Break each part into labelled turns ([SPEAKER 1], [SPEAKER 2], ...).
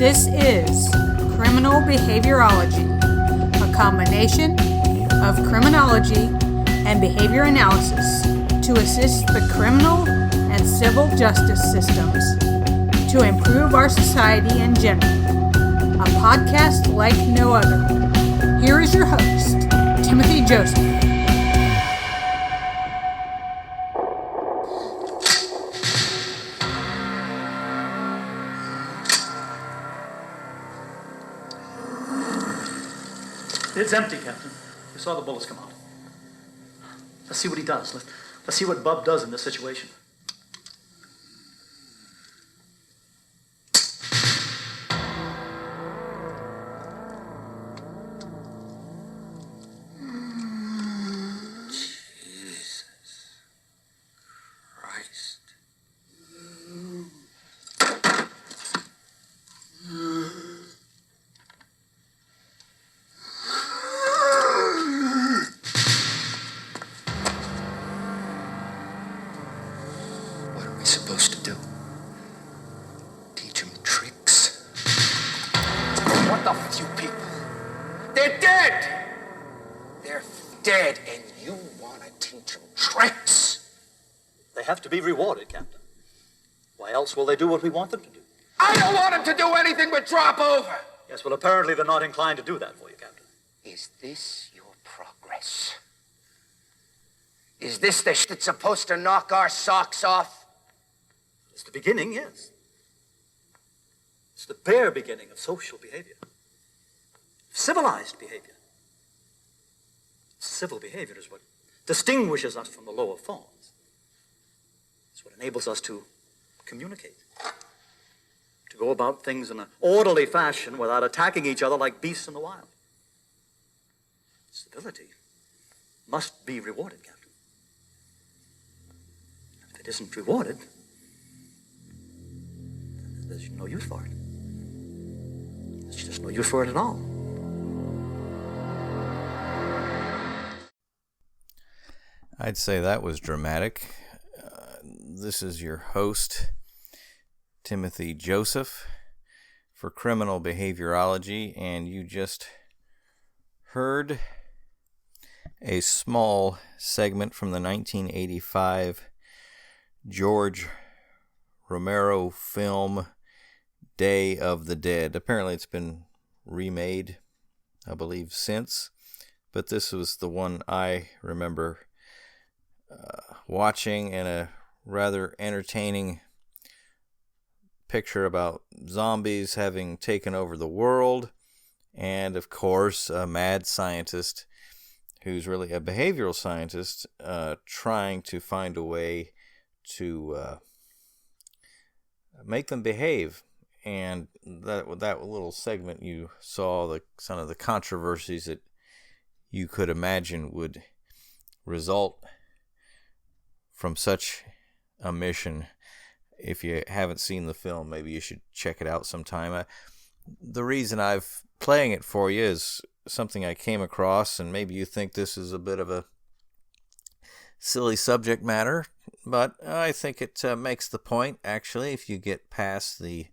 [SPEAKER 1] This is criminal behaviorology, a combination of criminology and behavior analysis to assist the criminal and civil justice systems to improve our society in general. A podcast like no other. Here is your host, Timothy Joseph.
[SPEAKER 2] It's empty, Captain. We saw the bullets come out. Let's see what he does. Let's see what Bub does in this situation.
[SPEAKER 3] Jesus Christ. What are we supposed to do? Teach him tricks? What the f*** you people? They're dead! They're dead, and you want to teach them tricks?
[SPEAKER 2] They have to be rewarded, Captain. Why else will they do what we want them to do?
[SPEAKER 3] I don't want them to do anything but drop over!
[SPEAKER 2] Yes, well, apparently they're not inclined to do that for you, Captain.
[SPEAKER 3] Is this your progress? Is this the that's supposed to knock our socks off?
[SPEAKER 2] It's the beginning, yes. It's the bare beginning of social behavior. Civilized behavior. Civil behavior is what distinguishes us from the lower forms. It's what enables us to communicate, to go about things in an orderly fashion without attacking each other like beasts in the wild. Civility must be rewarded, Captain. If it isn't rewarded, then there's no use for it. There's just no use for it at all.
[SPEAKER 4] I'd say that was dramatic. This is your host, Timothy Joseph, for Criminal Behaviorology, and you just heard a small segment from the 1985 George Romero film Day of the Dead. Apparently it's been remade, I believe, since, but this was the one I remember watching, and a rather entertaining picture about zombies having taken over the world, and of course a mad scientist who's really a behavioral scientist trying to find a way to make them behave. And that little segment, you saw some of the controversies that you could imagine would result from such a mission. If you haven't seen the film, maybe you should check it out sometime. The reason I'm playing it for you is something I came across, and maybe you think this is a bit of a silly subject matter, but I think it makes the point, actually, if you get past the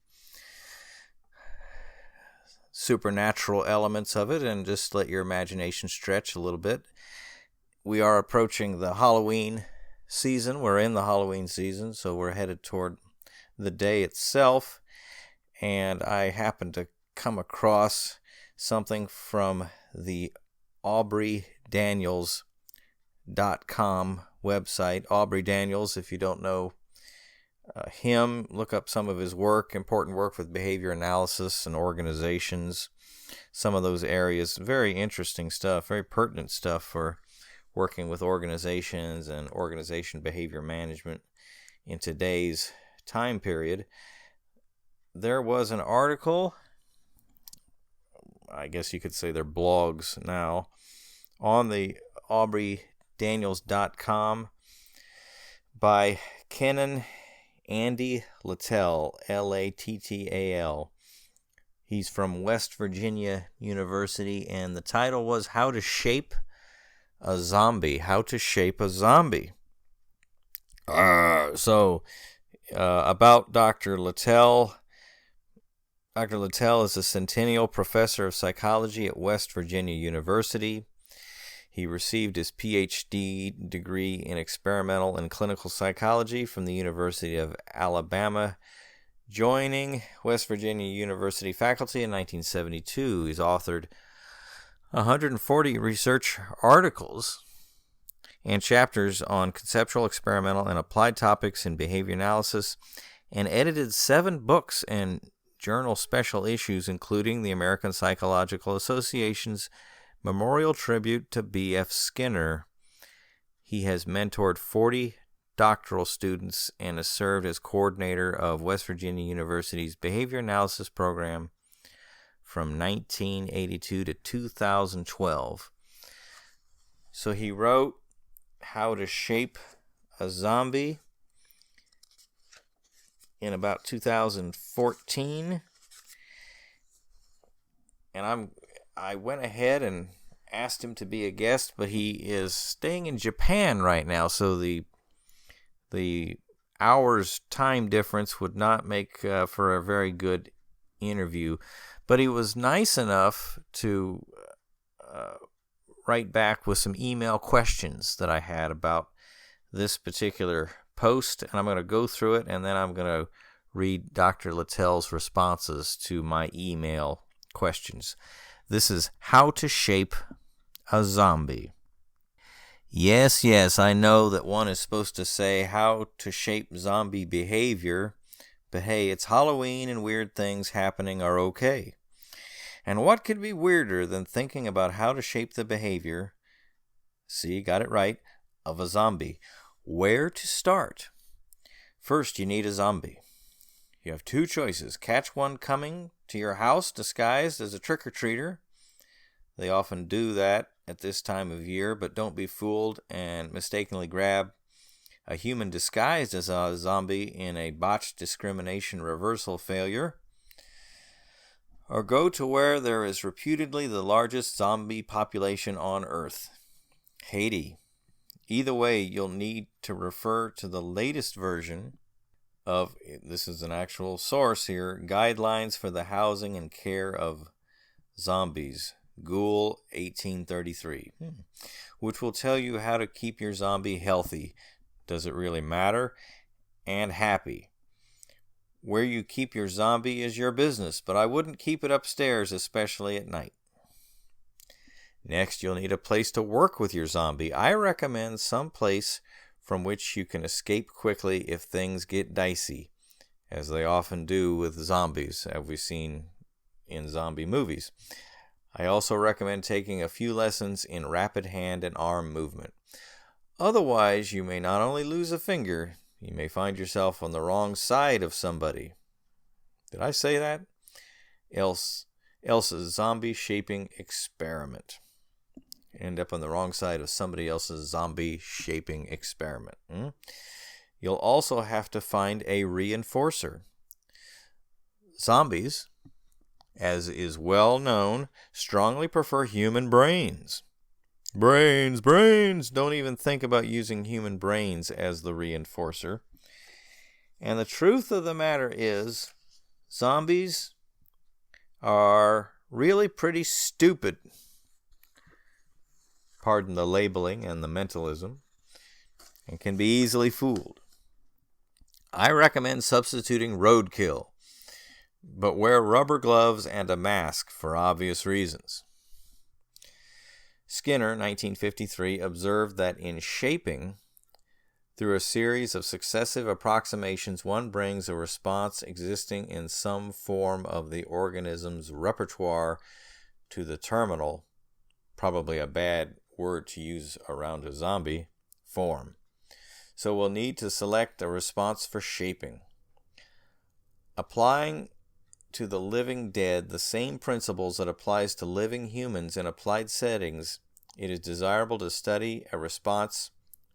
[SPEAKER 4] supernatural elements of it and just let your imagination stretch a little bit. We are approaching the Halloween season. We're in the Halloween season, so we're headed toward the day itself, and I happened to come across something from the AubreyDaniels.com website. Aubrey Daniels, if you don't know him, look up some of his work, important work with behavior analysis and organizations, some of those areas. Very interesting stuff, very pertinent stuff for working with organizations and organization behavior management in today's time period. There was an article, I guess you could say they're blogs now, on the AubreyDaniels.com by Kenan Andy Lattal, Lattal. He's from West Virginia University, and the title was How to Shape a Zombie. How to Shape a Zombie. About Dr. Lattal, Dr. Lattal is a Centennial Professor of Psychology at West Virginia University. He received his Ph.D. degree in Experimental and Clinical Psychology from the University of Alabama, joining West Virginia University faculty in 1972. He's authored 140 research articles and chapters on conceptual, experimental, and applied topics in behavior analysis, and edited 7 books and journal special issues, including the American Psychological Association's Memorial Tribute to B.F. Skinner. He has mentored 40 doctoral students and has served as coordinator of West Virginia University's Behavior Analysis Program from 1982 to 2012. So he wrote How to Shape a Zombie in about 2014. And I went ahead and asked him to be a guest, but he is staying in Japan right now, so the hours time difference would not make for a very good interview. But he was nice enough to write back with some email questions that I had about this particular post, and I'm going to go through it, and then I'm going to read Dr. Lattal's responses to my email questions. This is How to Shape a Zombie. Yes, I know that one is supposed to say how to shape zombie behavior, but hey, it's Halloween and weird things happening are okay. And what could be weirder than thinking about how to shape the behavior, see, got it right, of a zombie? Where to start? First, you need a zombie. You have 2 choices. Catch one coming to your house disguised as a trick-or-treater. They often do that at this time of year, but don't be fooled and mistakenly grab a human disguised as a zombie in a botched discrimination reversal failure. Or go to where there is reputedly the largest zombie population on Earth, Haiti. Either way, you'll need to refer to the latest version of, this is an actual source here, Guidelines for the Housing and Care of Zombies, Ghoul 1833, which will tell you how to keep your zombie healthy. Does it really matter? And happy. Where you keep your zombie is your business, but I wouldn't keep it upstairs, especially at night. Next, you'll need a place to work with your zombie. I recommend some place from which you can escape quickly if things get dicey, as they often do with zombies, as we've seen in zombie movies. I also recommend taking a few lessons in rapid hand and arm movement. Otherwise, you may not only lose a finger, you may find yourself on the wrong side of somebody. Did I say that? Else's zombie shaping experiment. End up on the wrong side of somebody else's zombie shaping experiment. You'll also have to find a reinforcer. Zombies, as is well known, strongly prefer human brains. Brains! Don't even think about using human brains as the reinforcer. And the truth of the matter is, zombies are really pretty stupid. Pardon the labeling and the mentalism, and can be easily fooled. I recommend substituting roadkill, but wear rubber gloves and a mask for obvious reasons. Skinner, 1953, observed that in shaping, through a series of successive approximations, one brings a response existing in some form of the organism's repertoire to the terminal, probably a bad word to use around a zombie, form. So we'll need to select a response for shaping. Applying to the living dead the same principles that applies to living humans in applied settings, it is desirable to study a response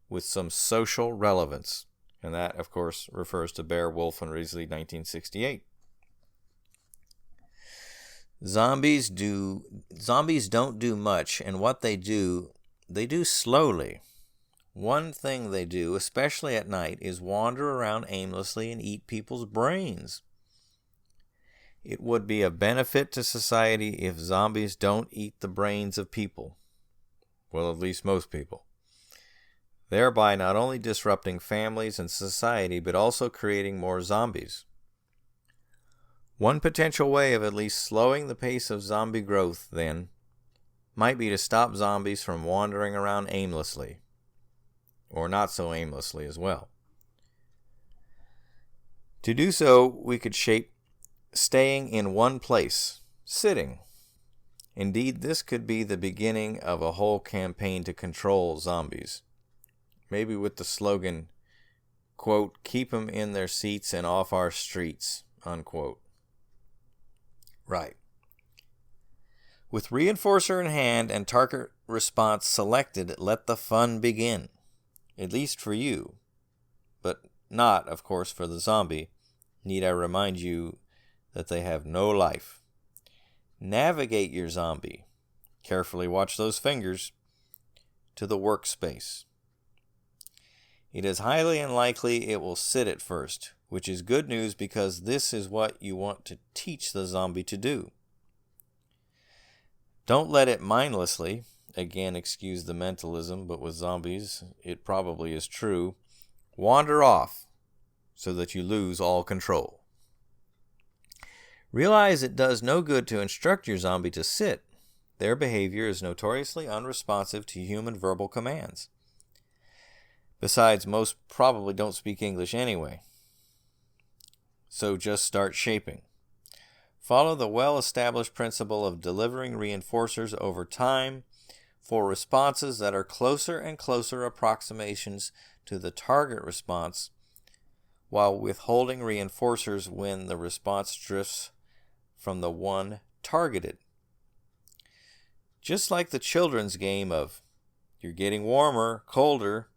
[SPEAKER 4] with some social relevance. And that, of course, refers to Bear, Wolf, and Risley, 1968. Zombies don't do much, and what they do slowly. One thing they do, especially at night, is wander around aimlessly and eat people's brains. It would be a benefit to society if zombies don't eat the brains of people. Well, at least most people. Thereby not only disrupting families and society, but also creating more zombies. One potential way of at least slowing the pace of zombie growth, then, might be to stop zombies from wandering around aimlessly. Or not so aimlessly as well. To do so, we could shape staying in one place, sitting. Indeed, this could be the beginning of a whole campaign to control zombies. Maybe with the slogan, quote, "Keep 'em in their seats and off our streets," unquote. Right. With reinforcer in hand and target response selected, let the fun begin. At least for you. But not, of course, for the zombie. Need I remind you that they have no life. Navigate your zombie. Carefully watch those fingers to the workspace. It is highly unlikely it will sit at first, which is good news because this is what you want to teach the zombie to do. Don't let it mindlessly, again excuse the mentalism, but with zombies it probably is true, wander off so that you lose all control. Realize it does no good to instruct your zombie to sit. Their behavior is notoriously unresponsive to human verbal commands. Besides, most probably don't speak English anyway. So just start shaping. Follow the well-established principle of delivering reinforcers over time for responses that are closer and closer approximations to the target response, while withholding reinforcers when the response drifts from the one targeted. Just like the children's game of you're getting warmer, colder,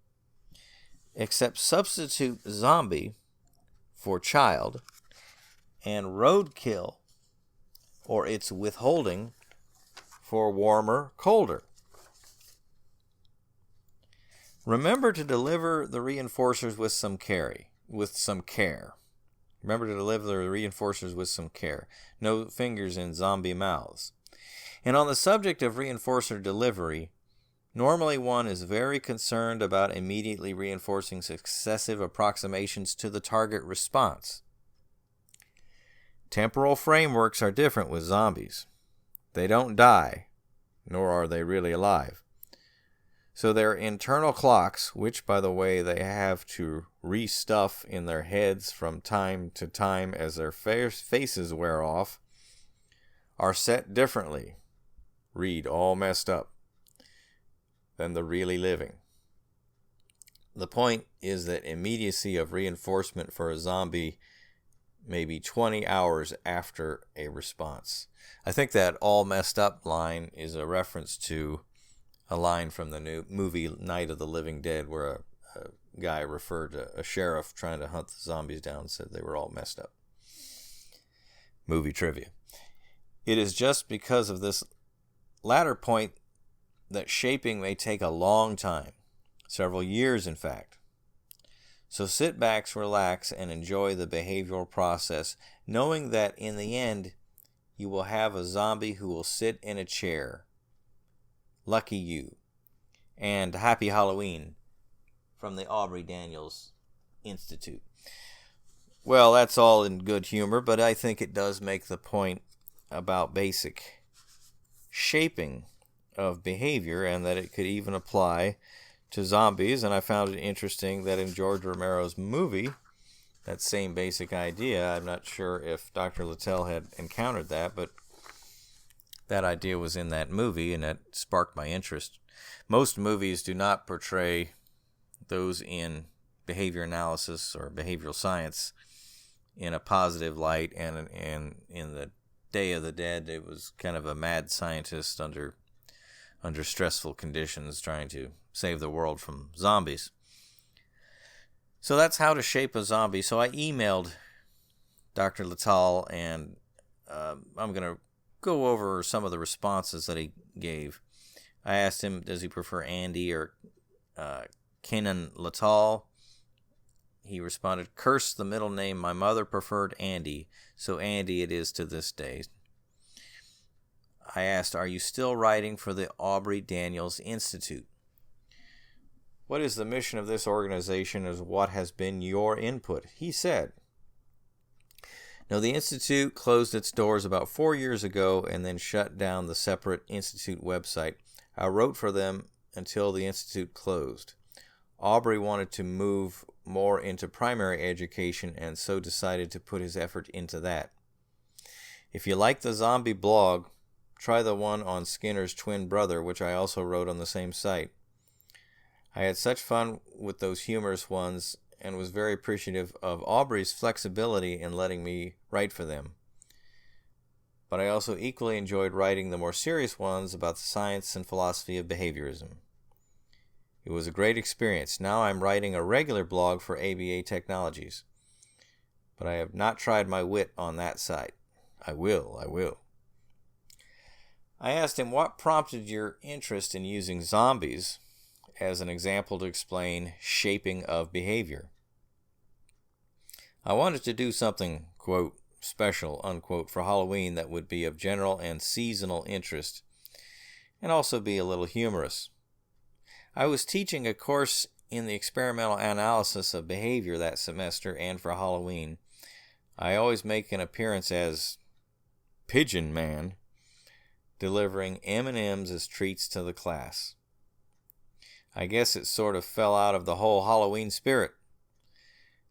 [SPEAKER 4] except substitute zombie for child and roadkill or its withholding for warmer, colder. Remember to deliver the reinforcers with some care. Remember to deliver the reinforcers with some care. No fingers in zombie mouths. And on the subject of reinforcer delivery, normally one is very concerned about immediately reinforcing successive approximations to the target response. Temporal frameworks are different with zombies. They don't die, nor are they really alive. So their internal clocks, which, by the way, they have to restuff in their heads from time to time as their faces wear off, are set differently. Read, all messed up, than the really living. The point is that immediacy of reinforcement for a zombie may be 20 hours after a response. I think that all messed up line is a reference to a line from the new movie Night of the Living Dead where a guy referred to a sheriff trying to hunt the zombies down and said they were all messed up. Movie trivia. It is just because of this latter point that shaping may take a long time, several years in fact. So sit back, relax, and enjoy the behavioral process, knowing that in the end you will have a zombie who will sit in a chair. Lucky you. And happy Halloween from the Aubrey Daniels Institute. Well, that's all in good humor, but I think it does make the point about basic shaping of behavior and that it could even apply to zombies. And I found it interesting that in George Romero's movie, that same basic idea, I'm not sure if Dr. Lattal had encountered that, but that idea was in that movie, and that sparked my interest. Most movies do not portray those in behavior analysis or behavioral science in a positive light, and in the Day of the Dead, it was kind of a mad scientist under stressful conditions trying to save the world from zombies. So that's how to shape a zombie. So I emailed Dr. Lattal, and I'm going to go over some of the responses that he gave. I asked him, does he prefer Andy or Kenan Lattal? he responded, "Curse the middle name. My mother preferred Andy, so Andy it is to this day." I asked, "Are you still writing for the Aubrey Daniels Institute? What is the mission of this organization, and what has been your input?" He said, "No, the Institute closed its doors about 4 years ago and then shut down the separate Institute website. I wrote for them until the Institute closed. Aubrey wanted to move more into primary education and so decided to put his effort into that. If you like the zombie blog, try the one on Skinner's twin brother, which I also wrote on the same site. I had such fun with those humorous ones and was very appreciative of Aubrey's flexibility in letting me write for them. But I also equally enjoyed writing the more serious ones about the science and philosophy of behaviorism. It was a great experience. Now I'm writing a regular blog for ABA Technologies, but I have not tried my wit on that site. I will. I asked him what prompted your interest in using zombies as an example to explain shaping of behavior. I wanted to do something, quote, special, unquote, for Halloween that would be of general and seasonal interest, and also be a little humorous. I was teaching a course in the experimental analysis of behavior that semester, and for Halloween, I always make an appearance as Pigeon Man, delivering M&Ms as treats to the class. I guess it sort of fell out of the whole Halloween spirit.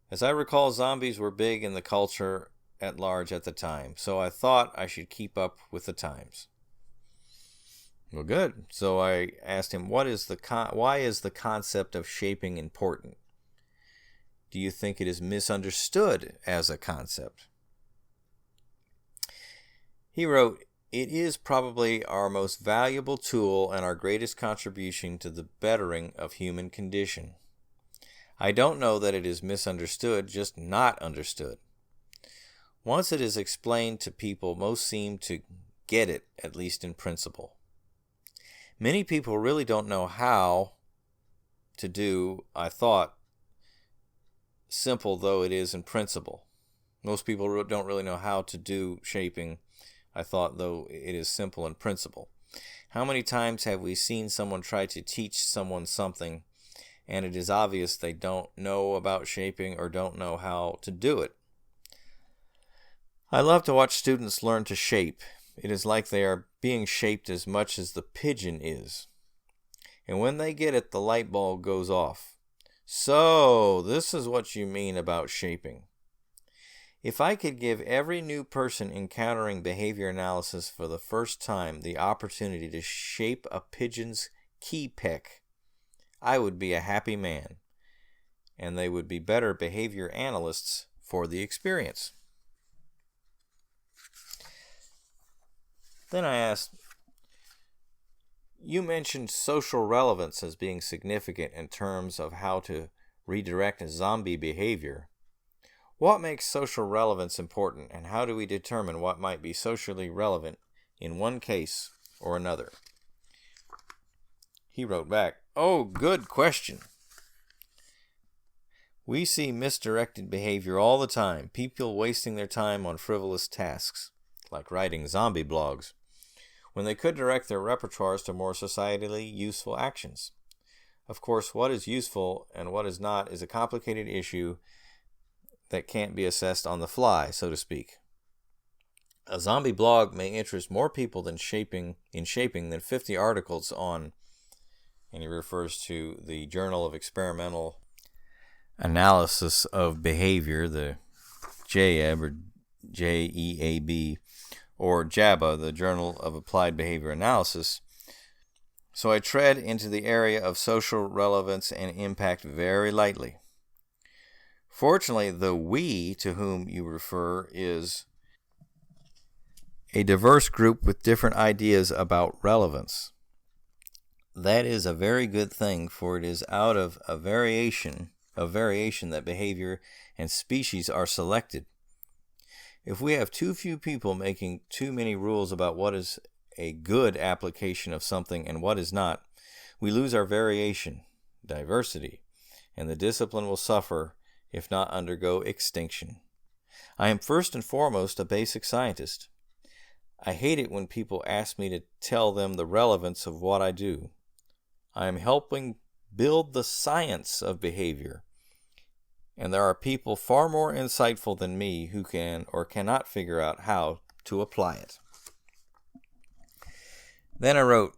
[SPEAKER 4] As I recall, zombies were big in the culture at large at the time, so I thought I should keep up with the times. Well, good. So I asked him, why is the concept of shaping important? Do you think it is misunderstood as a concept? He wrote, "It is probably our most valuable tool and our greatest contribution to the bettering of human condition. I don't know that it is misunderstood, just not understood. Once it is explained to people, most seem to get it, at least in principle. Many people really don't know how to do, I thought, simple though it is in principle. Most people don't really know how to do shaping, I thought, though it is simple in principle. How many times have we seen someone try to teach someone something, and it is obvious they don't know about shaping or don't know how to do it? I love to watch students learn to shape. It is like they are being shaped as much as the pigeon is. And when they get it, the light bulb goes off. So, this is what you mean about shaping. If I could give every new person encountering behavior analysis for the first time the opportunity to shape a pigeon's key peck, I would be a happy man, and they would be better behavior analysts for the experience." Then I asked, "You mentioned social relevance as being significant in terms of how to redirect a zombie behavior. What makes social relevance important, and how do we determine what might be socially relevant in one case or another?" He wrote back, "Oh, good question. We see misdirected behavior all the time, people wasting their time on frivolous tasks, like writing zombie blogs, when they could direct their repertoires to more societally useful actions. Of course, what is useful and what is not is a complicated issue that can't be assessed on the fly, so to speak. A zombie blog may interest more people than shaping than 50 articles on," and he refers to the Journal of Experimental Analysis of Behavior, the JEAB or JEAB, or JABA, the Journal of Applied Behavior Analysis. So I tread into the area of social relevance and impact very lightly. Fortunately, the we to whom you refer is a diverse group with different ideas about relevance. That is a very good thing, for it is out of a variation that behavior and species are selected. If we have too few people making too many rules about what is a good application of something and what is not, we lose our variation, diversity, and the discipline will suffer if not undergo extinction. I am first and foremost a basic scientist. I hate it when people ask me to tell them the relevance of what I do. I am helping build the science of behavior, and there are people far more insightful than me who can or cannot figure out how to apply it. Then I wrote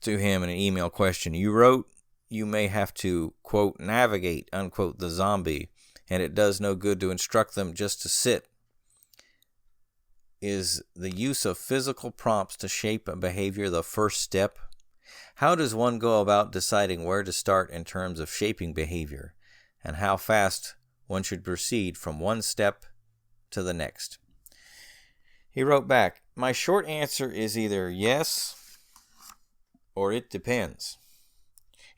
[SPEAKER 4] to him in an email question. You wrote you may have to, quote, navigate, unquote, the zombie, and it does no good to instruct them just to sit. Is the use of physical prompts to shape a behavior the first step? How does one go about deciding where to start in terms of shaping behavior, and how fast one should proceed from one step to the next? He wrote back, my short answer is either yes or it depends.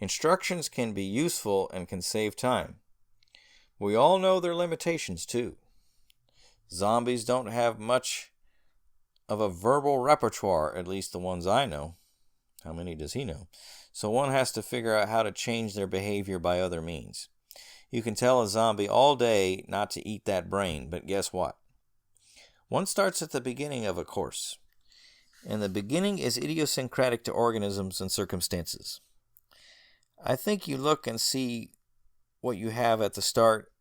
[SPEAKER 4] Instructions can be useful and can save time. We all know their limitations too. Zombies don't have much of a verbal repertoire, at least the ones I know. How many does he know? So one has to figure out how to change their behavior by other means. You can tell a zombie all day not to eat that brain, but guess what? One starts at the beginning of a course, and the beginning is idiosyncratic to organisms and circumstances. I think you look and see what you have at the start,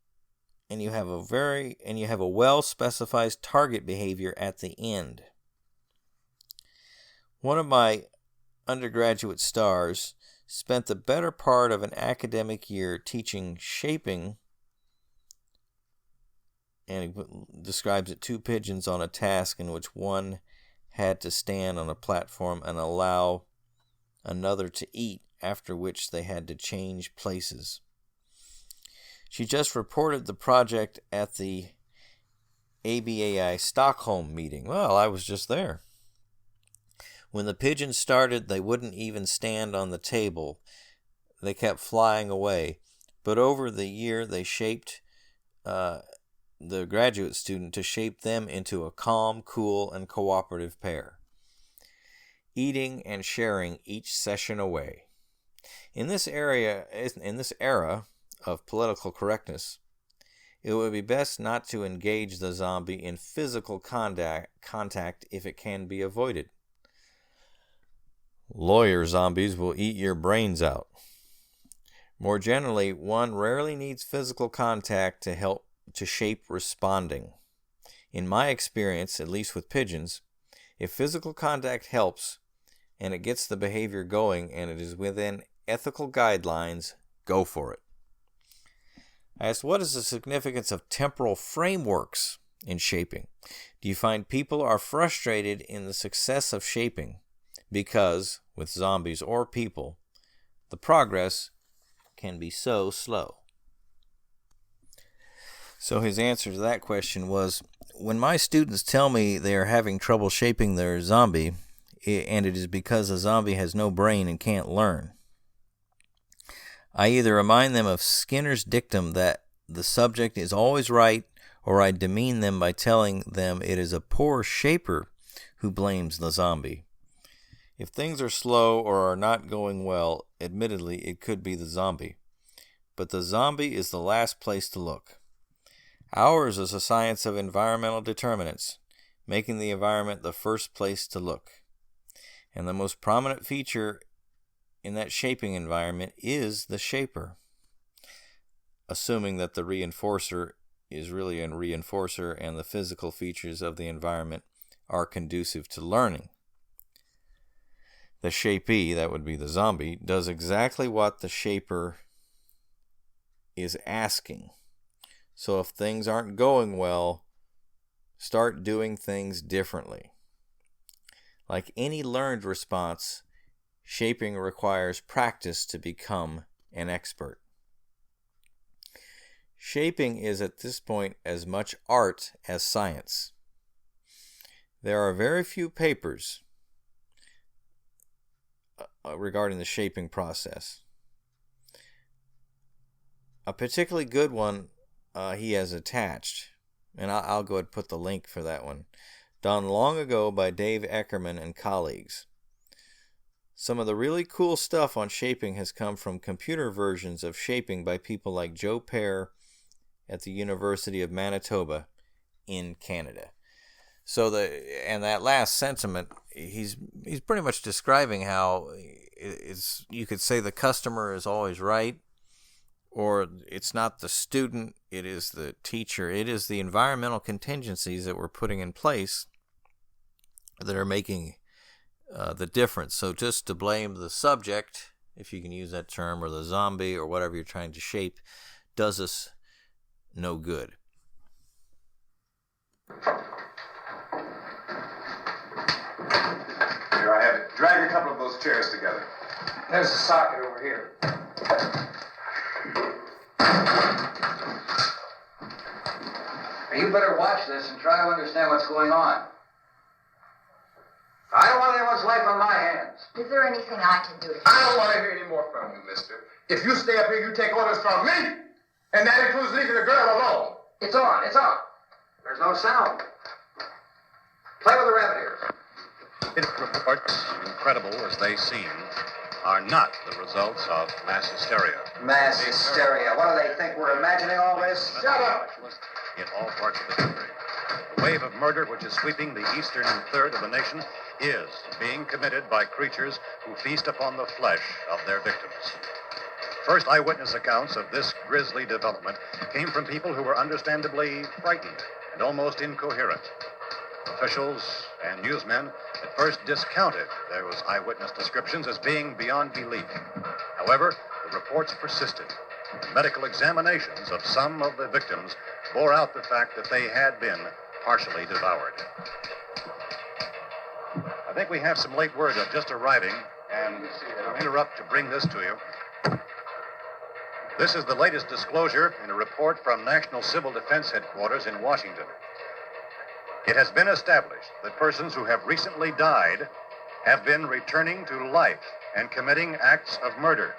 [SPEAKER 4] and you have a well-specified target behavior at the end. One of my undergraduate stars spent the better part of an academic year teaching shaping, and he describes it 2 pigeons on a task in which one had to stand on a platform and allow another to eat, after which they had to change places. She just reported the project at the ABAI Stockholm meeting. Well, I was just there. When the pigeons started, they wouldn't even stand on the table. They kept flying away. But over the year, they shaped the graduate student to shape them into a calm, cool, and cooperative pair, eating and sharing each session away. In this era of political correctness, it would be best not to engage the zombie in physical contact if it can be avoided. Lawyer zombies will eat your brains out. More generally, one rarely needs physical contact to help to shape responding. In my experience, at least with pigeons, if physical contact helps and it gets the behavior going and it is within ethical guidelines, go for it. I asked, what is the significance of temporal frameworks in shaping? Do you find people are frustrated in the success of shaping because, with zombies or people, the progress can be so slow? So his answer to that question was, when my students tell me they are having trouble shaping their zombie, and it is because the zombie has no brain and can't learn, I either remind them of Skinner's dictum that the subject is always right, or I demean them by telling them it is a poor shaper who blames the zombie. If things are slow or are not going well, admittedly, it could be the zombie. But the zombie is the last place to look. Ours is a science of environmental determinants, making the environment the first place to look. And the most prominent feature in that shaping environment is the shaper, assuming that the reinforcer is really a reinforcer and the physical features of the environment are conducive to learning. The shapee, that would be the zombie, does exactly what the shaper is asking. So if things aren't going well, start doing things differently. Like any learned response, shaping requires practice to become an expert. Shaping is at this point as much art as science. There are very few papers regarding the shaping process. A particularly good one he has attached, and I'll go ahead and put the link for that one, done long ago by Dave Eckerman and colleagues. Some of the really cool stuff on shaping has come from computer versions of shaping by people like Joe Pear at the University of Manitoba in Canada. So that last sentiment, he's pretty much describing how you could say the customer is always right, or it's not the student, it is the teacher. It is the environmental contingencies that we're putting in place that are making the difference. So just to blame the subject, if you can use that term, or the zombie, or whatever you're trying to shape, does us no good.
[SPEAKER 5] Here I have it. Drag a couple of those chairs together.
[SPEAKER 3] There's a socket over here. You better watch this and try to understand what's going on. I don't want anyone's life on my hands.
[SPEAKER 6] Is there anything I can do to help?
[SPEAKER 5] I don't want to hear any more from you, mister. If you stay up here, you take orders from me. And that includes leaving the girl alone.
[SPEAKER 3] It's on, it's on. There's no sound. Play with the rabbit ears.
[SPEAKER 7] His reports, incredible as they seem, are not the results of mass hysteria.
[SPEAKER 3] Mass hysteria. What do they think? We're imagining all this?
[SPEAKER 5] Shut up!
[SPEAKER 7] In all parts of the country. The wave of murder which is sweeping the eastern third of the nation is being committed by creatures who feast upon the flesh of their victims. First eyewitness accounts of this grisly development came from people who were understandably frightened and almost incoherent. Officials and newsmen at first discounted those eyewitness descriptions as being beyond belief. However, the reports persisted. Medical examinations of some of the victims bore out the fact that they had been partially devoured. I think we have some late word just arriving, and I'll interrupt to bring this to you. This is the latest disclosure in a report from National Civil Defense Headquarters in Washington. It has been established that persons who have recently died have been returning to life and committing acts of murder.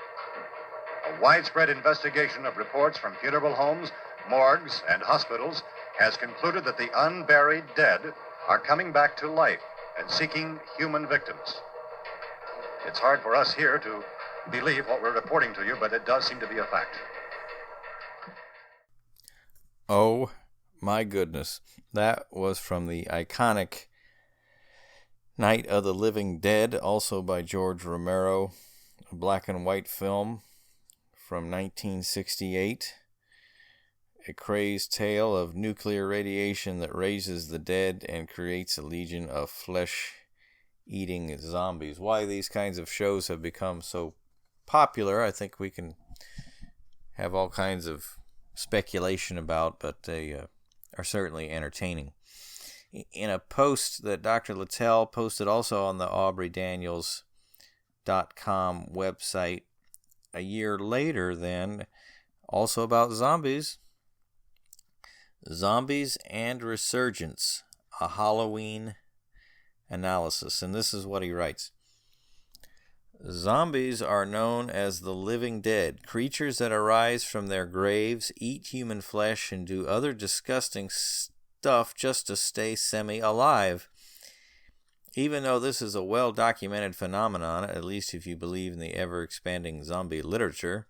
[SPEAKER 7] A widespread investigation of reports from funeral homes, morgues, and hospitals has concluded that the unburied dead are coming back to life and seeking human victims. It's hard for us here to believe what we're reporting to you, but it does seem to be a fact.
[SPEAKER 4] Oh my goodness. That was from the iconic Night of the Living Dead, also by George Romero, a black and white film from 1968. A crazed tale of nuclear radiation that raises the dead and creates a legion of flesh-eating zombies. Why these kinds of shows have become so popular, I think we can have all kinds of speculation about, but they are certainly entertaining. In a post that Dr. Lattal posted also on the AubreyDaniels.com website a year later, then, also about zombies. Zombies and Resurgence, a Halloween analysis. And this is what he writes. Zombies are known as the living dead, creatures that arise from their graves, eat human flesh, and do other disgusting stuff just to stay semi-alive. Even though this is a well-documented phenomenon, at least if you believe in the ever-expanding zombie literature,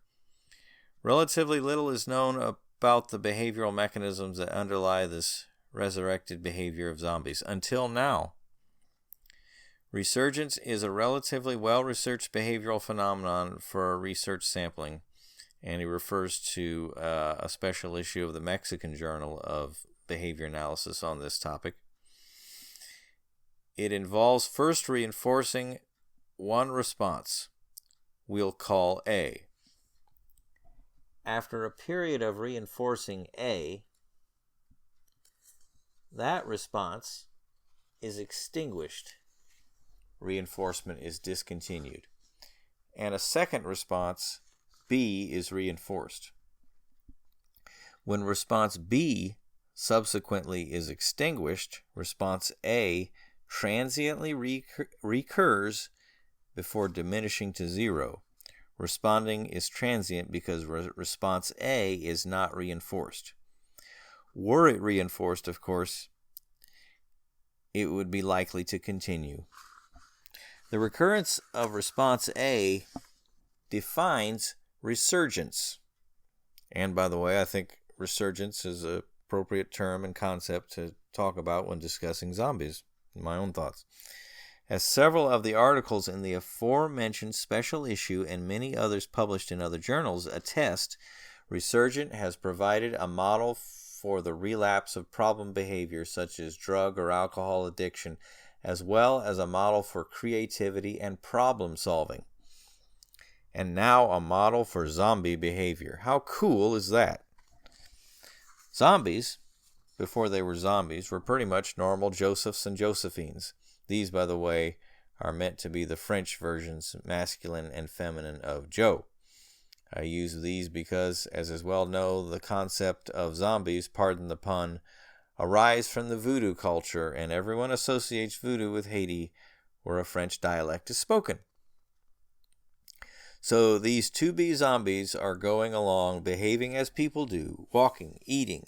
[SPEAKER 4] relatively little is known about the behavioral mechanisms that underlie this resurrected behavior of zombies until now. Resurgence is a relatively well-researched behavioral phenomenon for research sampling, and he refers to a special issue of the Mexican Journal of Behavior Analysis on this topic. It involves first reinforcing one response, we'll call A. After a period of reinforcing A, that response is extinguished. Reinforcement is discontinued. And a second response, B, is reinforced. When response B subsequently is extinguished, response A transiently recurs before diminishing to zero. Responding is transient because response A is not reinforced. Were it reinforced, of course, it would be likely to continue. The recurrence of response A defines resurgence. And by the way, I think resurgence is an appropriate term and concept to talk about when discussing zombies, in my own thoughts. As several of the articles in the aforementioned special issue and many others published in other journals attest, Resurgent has provided a model for the relapse of problem behavior such as drug or alcohol addiction, as well as a model for creativity and problem solving. And now a model for zombie behavior. How cool is that? Zombies, before they were zombies, were pretty much normal Josephs and Josephines. These, by the way, are meant to be the French versions, masculine and feminine, of Joe. I use these because, as is well known, the concept of zombies, pardon the pun, arise from the voodoo culture, and everyone associates voodoo with Haiti, where a French dialect is spoken. So these to-be zombies are going along, behaving as people do, walking, eating,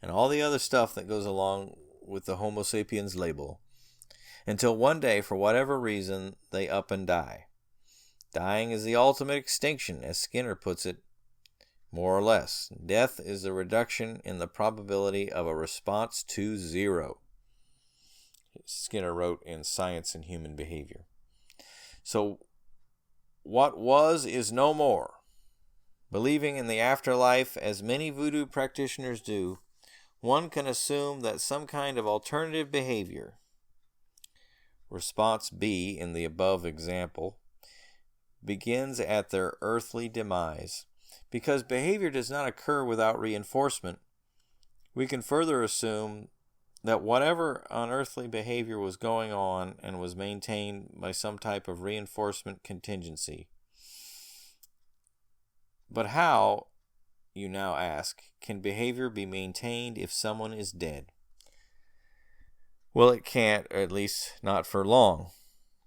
[SPEAKER 4] and all the other stuff that goes along with the Homo sapiens label, until one day, for whatever reason, they up and die. Dying is the ultimate extinction, as Skinner puts it, more or less. Death is the reduction in the probability of a response to zero, Skinner wrote in Science and Human Behavior. So, what was is no more. Believing in the afterlife, as many voodoo practitioners do, one can assume that some kind of alternative behavior, response B in the above example, begins at their earthly demise. Because behavior does not occur without reinforcement, we can further assume that whatever unearthly behavior was going on and was maintained by some type of reinforcement contingency. But how, you now ask, can behavior be maintained if someone is dead? Well, it can't, or at least not for long.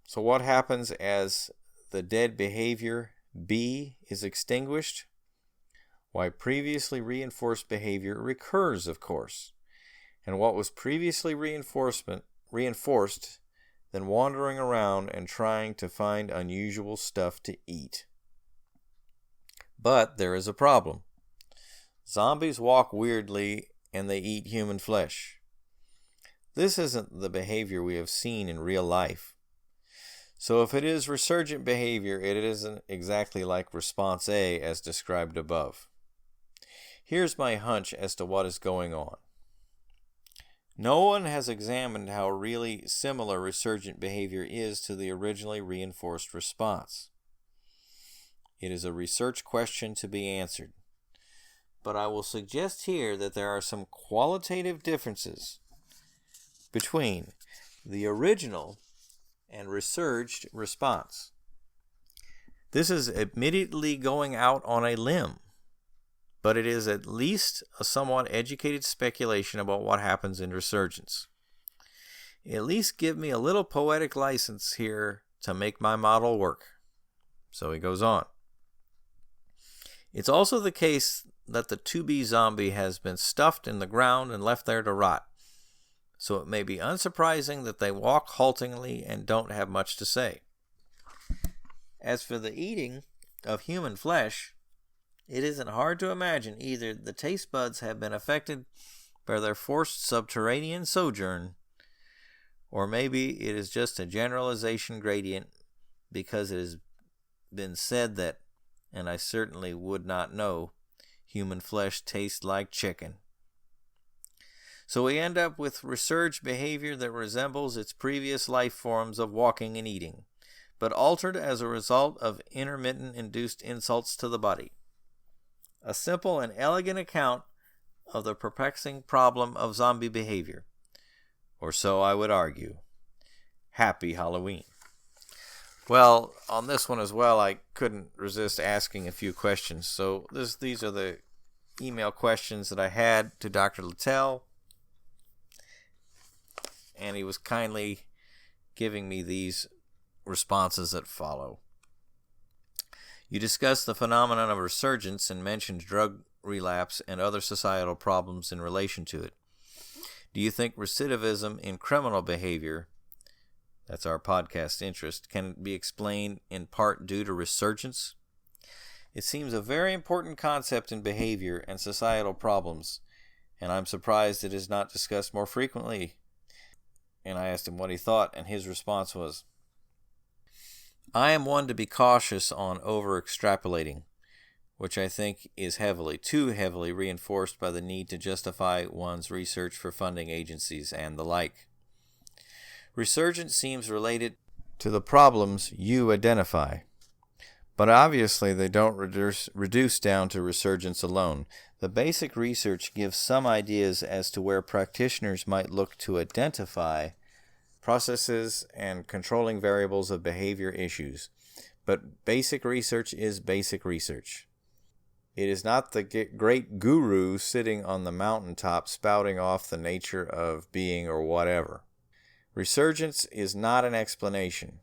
[SPEAKER 4] So what happens as the dead behavior, B, is extinguished? Why, previously reinforced behavior recurs, of course. And what was previously reinforced, then wandering around and trying to find unusual stuff to eat. But there is a problem. Zombies walk weirdly and they eat human flesh. This isn't the behavior we have seen in real life. So if it is resurgent behavior, it isn't exactly like response A as described above. Here's my hunch as to what is going on. No one has examined how really similar resurgent behavior is to the originally reinforced response. It is a research question to be answered. But I will suggest here that there are some qualitative differences between the original and resurged response. This is admittedly going out on a limb, but it is at least a somewhat educated speculation about what happens in resurgence. At least give me a little poetic license here to make my model work. So he goes on. It's also the case that the to-be zombie has been stuffed in the ground and left there to rot. So it may be unsurprising that they walk haltingly and don't have much to say. As for the eating of human flesh, it isn't hard to imagine either the taste buds have been affected by their forced subterranean sojourn, or maybe it is just a generalization gradient because it has been said that, and I certainly would not know, human flesh tastes like chicken. So we end up with resurged behavior that resembles its previous life forms of walking and eating, but altered as a result of intermittent induced insults to the body. A simple and elegant account of the perplexing problem of zombie behavior. Or so I would argue. Happy Halloween. Well, on this one as well, I couldn't resist asking a few questions. So these are the email questions that I had to Dr. Lattal. And he was kindly giving me these responses that follow. You discussed the phenomenon of resurgence and mentioned drug relapse and other societal problems in relation to it. Do you think recidivism in criminal behavior, that's our podcast interest, can be explained in part due to resurgence? It seems a very important concept in behavior and societal problems, and I'm surprised it is not discussed more frequently. And I asked him what he thought, and his response was, I am one to be cautious on over-extrapolating, which I think is too heavily reinforced by the need to justify one's research for funding agencies and the like. Resurgence seems related to the problems you identify, but obviously they don't reduce down to resurgence alone. The basic research gives some ideas as to where practitioners might look to identify processes and controlling variables of behavior issues, but basic research is basic research. It is not the great guru sitting on the mountaintop spouting off the nature of being or whatever. Resurgence is not an explanation.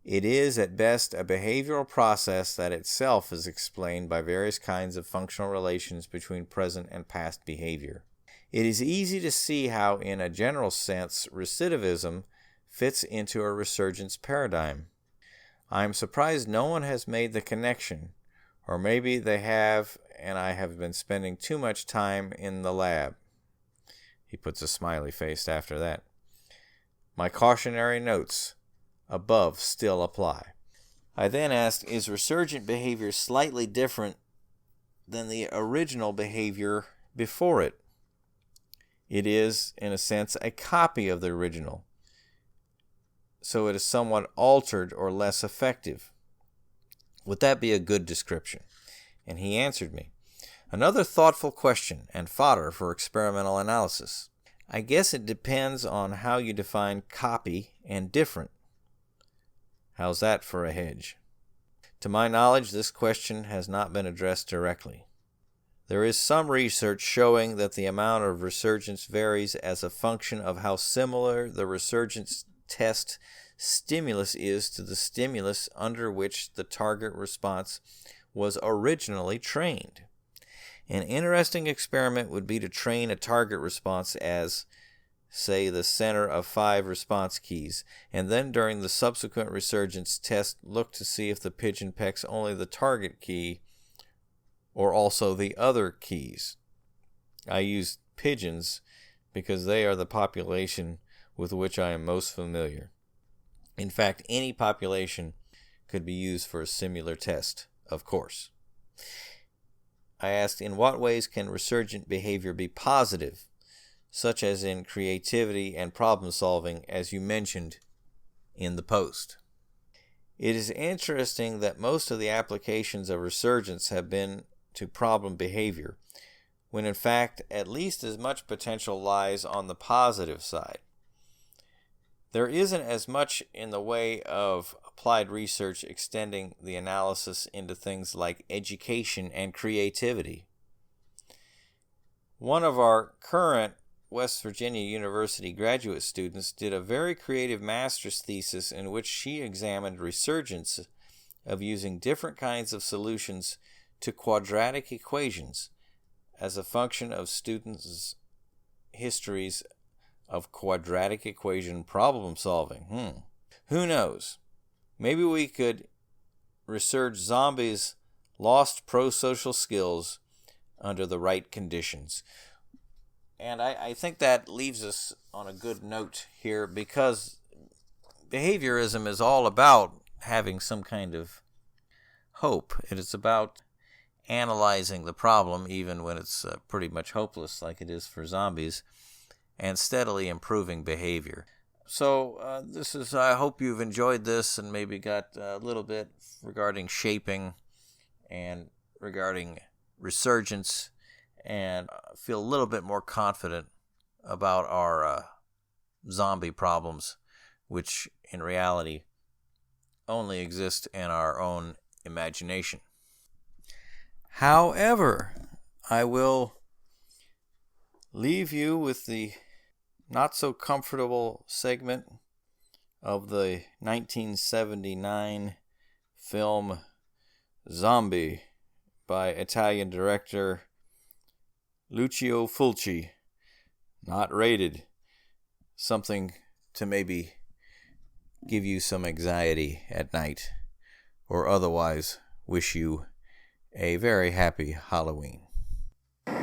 [SPEAKER 4] It is, at best, a behavioral process that itself is explained by various kinds of functional relations between present and past behavior. It is easy to see how, in a general sense, recidivism fits into a resurgence paradigm. I am surprised no one has made the connection, or maybe they have, and I have been spending too much time in the lab. He puts a smiley face after that. My cautionary notes above still apply. I then asked, is resurgent behavior slightly different than the original behavior before it? It is, in a sense, a copy of the original, so it is somewhat altered or less effective. Would that be a good description? And he answered me, another thoughtful question and fodder for experimental analysis. I guess it depends on how you define copy and different. How's that for a hedge? To my knowledge, this question has not been addressed directly. There is some research showing that the amount of resurgence varies as a function of how similar the resurgence test stimulus is to the stimulus under which the target response was originally trained. An interesting experiment would be to train a target response as, say, the center of 5 response keys, and then during the subsequent resurgence test look to see if the pigeon pecks only the target key or also the other keys. I use pigeons because they are the population with which I am most familiar. In fact, any population could be used for a similar test, of course. I asked, in what ways can resurgent behavior be positive, such as in creativity and problem solving, as you mentioned in the post? It is interesting that most of the applications of resurgence have been to problem behavior, when in fact at least as much potential lies on the positive side. There isn't as much in the way of applied research extending the analysis into things like education and creativity. One of our current West Virginia University graduate students did a very creative master's thesis in which she examined resurgence of using different kinds of solutions to quadratic equations as a function of students' histories of quadratic equation problem solving. Who knows? Maybe we could resurge zombies' lost pro-social skills under the right conditions. And I think that leaves us on a good note here, because behaviorism is all about having some kind of hope. It is about analyzing the problem even when it's pretty much hopeless, like it is for zombies, and steadily improving behavior. So I hope you've enjoyed this and maybe got a little bit regarding shaping and regarding resurgence, and feel a little bit more confident about our zombie problems, which in reality only exist in our own imagination. However, I will leave you with the not so comfortable segment of the 1979 film Zombie by Italian director Lucio Fulci. Not rated. Something to maybe give you some anxiety at night, or otherwise wish you a very happy Halloween.
[SPEAKER 8] The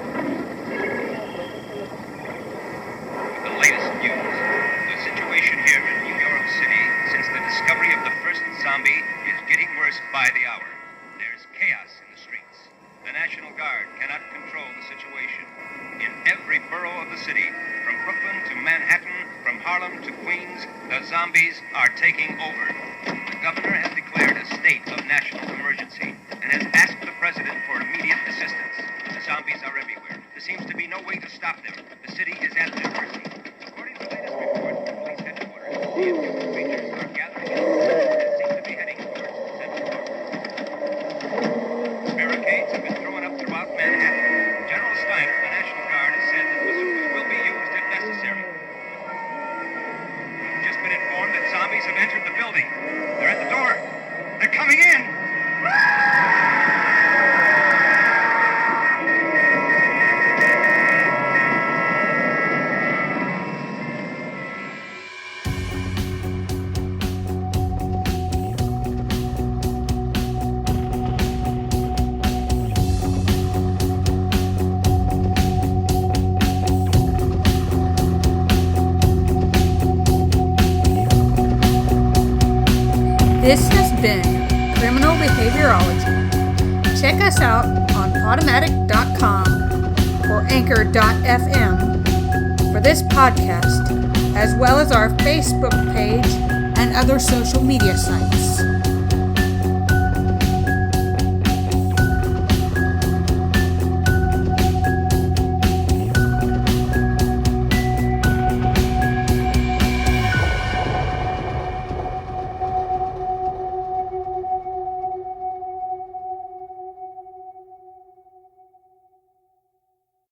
[SPEAKER 8] latest news. The situation here in New York City since the discovery of the first zombie is getting worse by the hour. There's chaos in the streets. The National Guard cannot control the situation. In every borough of the city, from Brooklyn to Manhattan, from Harlem to Queens, the zombies are taking over. The governor has declared a state of national emergency and has asked the president for immediate assistance. The zombies are everywhere. There seems to be no way to stop them. The city is at their mercy. According to the latest report from police headquarters, the infected creatures are gathering in and seem to be heading towards Central Park. Barricades have been thrown up throughout Manhattan. General Steiner, the National Guard, has said that bazookas will be used if necessary. I've just been informed that zombies have entered the building. They're at the door. They're coming in.
[SPEAKER 1] This has been Criminal Behaviorology. Check us out on Podomatic.com or Anchor.fm for this podcast, as well as our Facebook page and other social media sites.